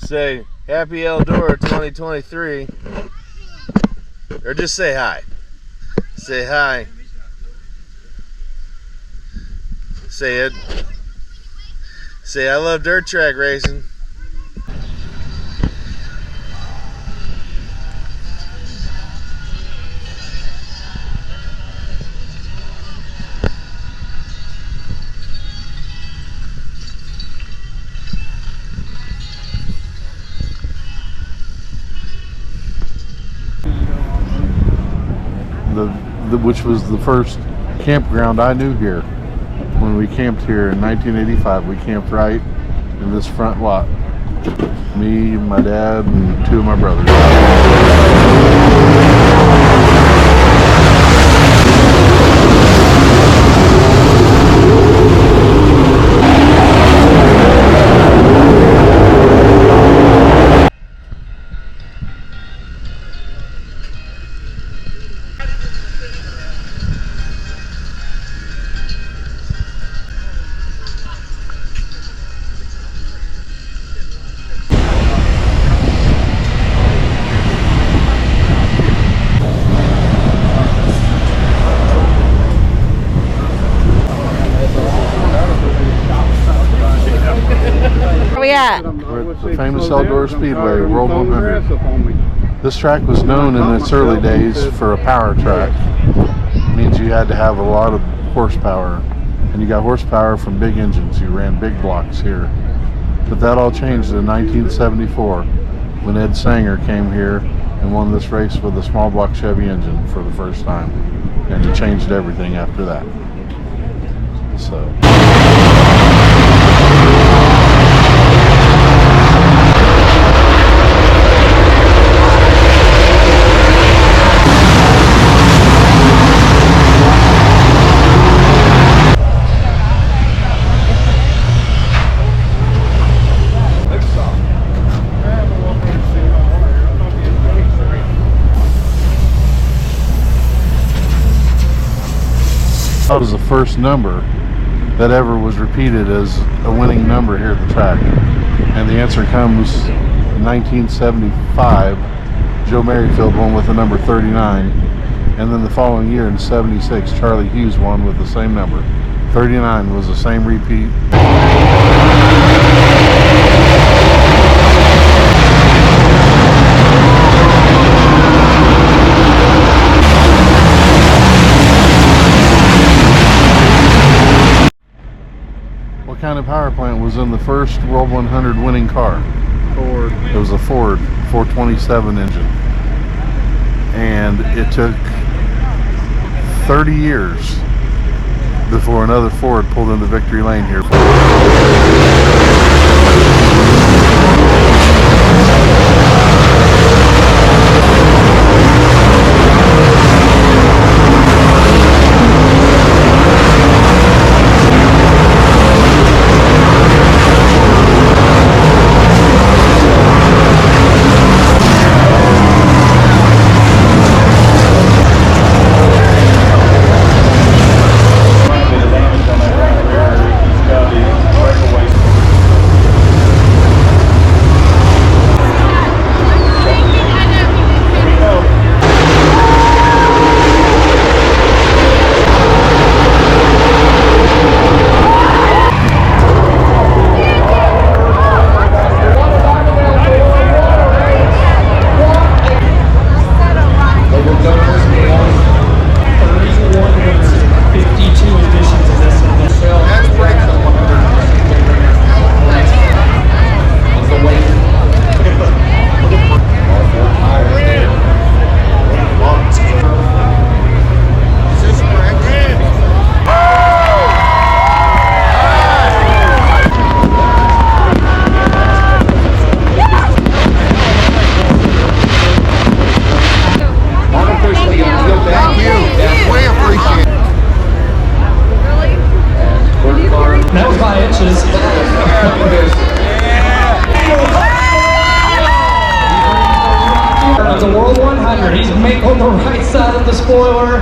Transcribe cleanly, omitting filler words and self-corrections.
Say happy Eldora 2023, or just say hi. Say hi. Say it. Say I love dirt track racing. Which was the first campground I knew here. When we camped here in 1985, we camped right in this front lot. Me, my dad, and two of my brothers. We're at the famous Eldora Speedway, World 100. This track was known in its early days for a power track. It means you had to have a lot of horsepower, and you got horsepower from big engines. You ran big blocks here. But that all changed in 1974 when Ed Sanger came here and won this race with a small block Chevy engine for the first time. And it changed everything after that. So. That was the first number that ever was repeated as a winning number here at the track. And the answer comes in 1975, Joe Merrifield won with the number 39. And then the following year in 76, Charlie Hughes won with the same number. 39 was the same repeat. What kind of power plant was in the first World 100 winning car? Ford. It was a Ford 427 engine. And it took 30 years before another Ford pulled into victory lane here. It's a World 100. He's on the right side of the spoiler.